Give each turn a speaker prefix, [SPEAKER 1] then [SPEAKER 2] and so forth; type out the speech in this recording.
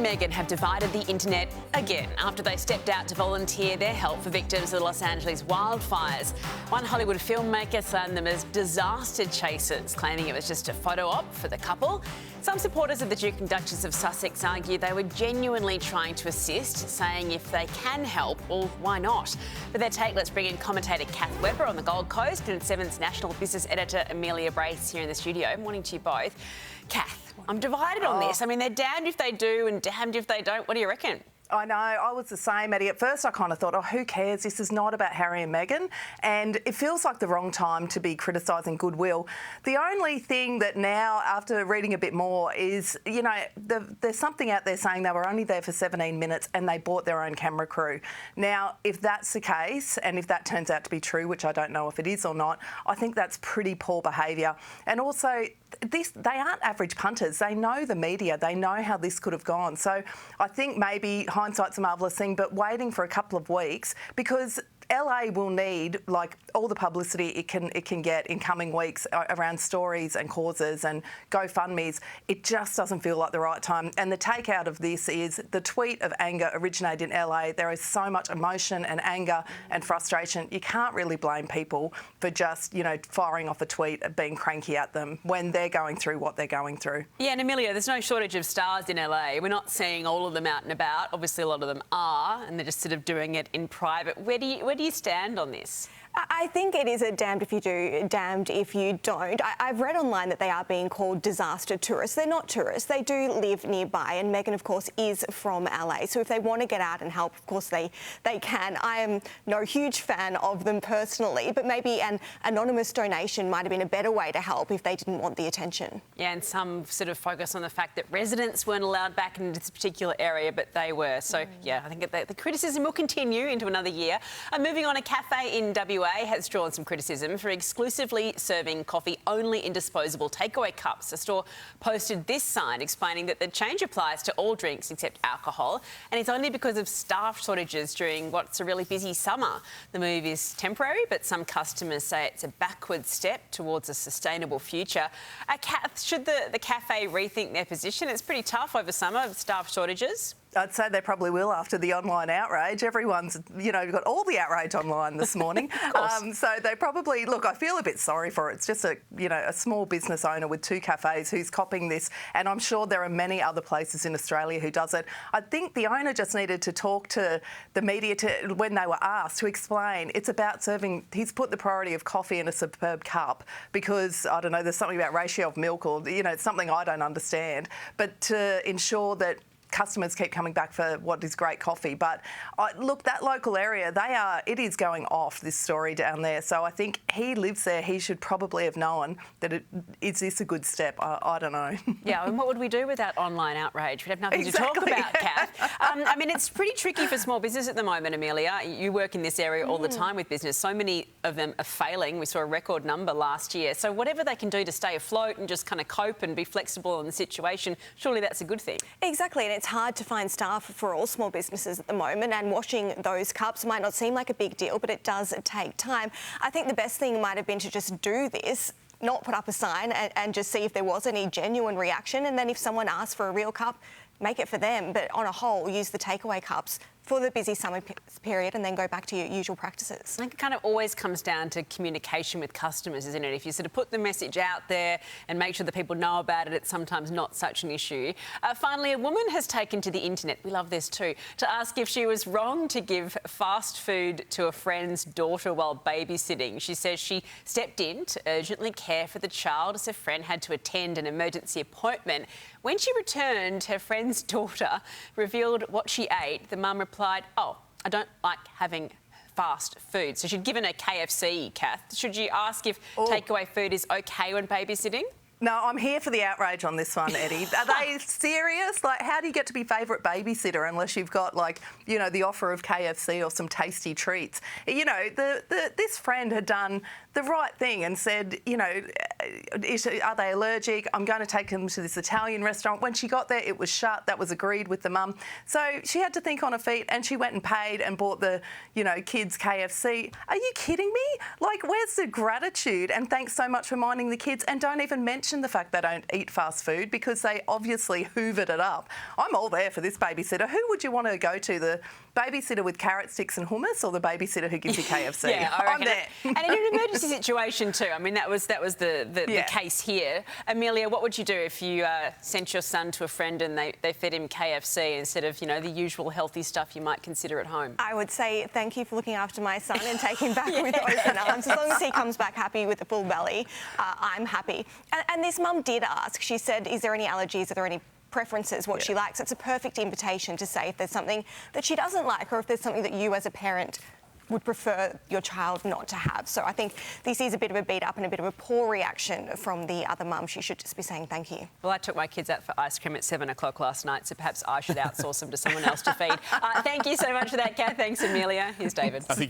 [SPEAKER 1] and Meghan have divided the internet again after they stepped out to volunteer their help for victims of the Los Angeles wildfires. One Hollywood filmmaker signed them as disaster chasers, claiming it was just a photo op for the couple. Some supporters of the Duke and Duchess of Sussex argue they were genuinely trying to assist, saying if they can help, well, why not? For their take, let's bring in commentator Kath Weber on the Gold Coast and Seven's national business editor Amelia here in the studio. Morning to you both. Kath, I'm divided on this. I mean, they're damned if they do and damned if they don't. What do you reckon?
[SPEAKER 2] I know, I was the same, Eddie. At first I kind of thought, oh, who cares? This is not about Harry and Meghan. And it feels like the wrong time to be criticising goodwill. The only thing that now, after reading a bit more, is, you know, there's something out there saying they were only there for 17 minutes and they bought their own camera crew. Now, if that's the case, and if that turns out to be true, which I don't know if it is or not, I think that's pretty poor behaviour. And also, they aren't average punters. They know the media. They know how this could have gone. So I think maybe hindsight's a marvellous thing, but waiting for a couple of weeks, because LA will need like all the publicity it can get in coming weeks around stories and causes and GoFundMes. It just doesn't feel like the right time. And the takeout of this is the tweet of anger originated in LA. There is so much emotion and anger and frustration. You can't really blame people for just, you know, firing off a tweet, being cranky at them when they're going through what they're going through.
[SPEAKER 1] Yeah, and Amelia, there's no shortage of stars in LA. We're not seeing all of them out and about. Obviously, a lot of them are, and they're just sort of doing it in private. Where do you stand on this?
[SPEAKER 3] I think it is a damned if you do, damned if you don't. I've read online that they are being called disaster tourists. They're not tourists. They do live nearby, and Meghan, of course, is from LA. So if they want to get out and help, of course, they can. I am no huge fan of them personally, but maybe an anonymous donation might have been a better way to help if they didn't want the attention.
[SPEAKER 1] Yeah, and some sort of focus on the fact that residents weren't allowed back into this particular area, but they were. So, yeah, I think the criticism will continue into another year. Moving on, a cafe in WA has drawn some criticism for exclusively serving coffee only in disposable takeaway cups. The store posted this sign explaining that the change applies to all drinks except alcohol, and it's only because of staff shortages during what's a really busy summer. The move is temporary, but some customers say it's a backward step towards a sustainable future. Kath, should the cafe rethink their position? It's pretty tough over summer, staff shortages.
[SPEAKER 2] I'd say they probably will after the online outrage. Everyone's, you know, got all the outrage online this morning. So they probably, look, I feel a bit sorry for it. It's just a small business owner with 2 cafes who's copying this, and I'm sure there are many other places in Australia who does it. I think the owner just needed to talk to the media when they were asked to explain it's about serving. He's put the priority of coffee in a superb cup because, I don't know, there's something about ratio of milk or, you know, it's something I don't understand. But to ensure that customers keep coming back for what is great coffee. But look, that local area, it is going off, this story down there. So I think he lives there. He should probably have known that is this a good step? I don't know.
[SPEAKER 1] Yeah, and what would we do without online outrage? We'd have nothing to talk about, Kath. I mean, it's pretty tricky for small business at the moment, Amelia. You work in this area all the time with business. So many of them are failing. We saw a record number last year. So whatever they can do to stay afloat and just kind of cope and be flexible in the situation, surely that's a good thing.
[SPEAKER 3] Exactly, and it's hard to find staff for all small businesses at the moment, and washing those cups might not seem like a big deal, but it does take time. I think the best thing might have been to just do this, not put up a sign and just see if there was any genuine reaction, and then if someone asks for a real cup, make it for them, but on a whole, use the takeaway cups for the busy summer period and then go back to your usual practices.
[SPEAKER 1] I think it kind of always comes down to communication with customers, isn't it? If you sort of put the message out there and make sure that people know about it, it's sometimes not such an issue. Finally, a woman has taken to the internet, we love this too, to ask if she was wrong to give fast food to a friend's daughter while babysitting. She says she stepped in to urgently care for the child as her friend had to attend an emergency appointment. When she returned, her friend's daughter revealed what she ate. The mum replied, "Oh, I don't like having fast food." So she'd given her KFC, Kath. Should you ask if takeaway food is okay when babysitting?
[SPEAKER 2] No, I'm here for the outrage on this one, Eddie. Are they serious? Like, how do you get to be favourite babysitter unless you've got, like, you know, the offer of KFC or some tasty treats? You know, this friend had done the right thing and said, you know, are they allergic? I'm going to take them to this Italian restaurant. When she got there, it was shut. That was agreed with the mum. So she had to think on her feet, and she went and paid and bought the, you know, kids KFC. Are you kidding me? Like, where's the gratitude? And thanks so much for minding the kids, and don't even mention question the fact they don't eat fast food because they obviously hoovered it up. I'm all there for this babysitter. Who would you want to go to? The babysitter with carrot sticks and hummus, or the babysitter who gives you KFC?
[SPEAKER 1] Yeah, I'm
[SPEAKER 2] there.
[SPEAKER 1] And in an emergency situation too. I mean, that was the case here. Amelia, what would you do if you sent your son to a friend and they fed him KFC instead of, you know, the usual healthy stuff you might consider at home?
[SPEAKER 3] I would say thank you for looking after my son and take him back with open arms. As long as he comes back happy with a full belly, I'm happy. And this mum did ask. She said, is there any allergies? Are there any preferences, what she likes? It's a perfect invitation to say if there's something that she doesn't like or if there's something that you as a parent would prefer your child not to have. So I think this is a bit of a beat up and a bit of a poor reaction from the other mum. She should just be saying thank you.
[SPEAKER 1] Well, I took my kids out for ice cream at 7 o'clock last night, so perhaps I should outsource them to someone else to feed. Thank you so much for that, Kath. Thanks, Amelia. Here's David.
[SPEAKER 4] I think you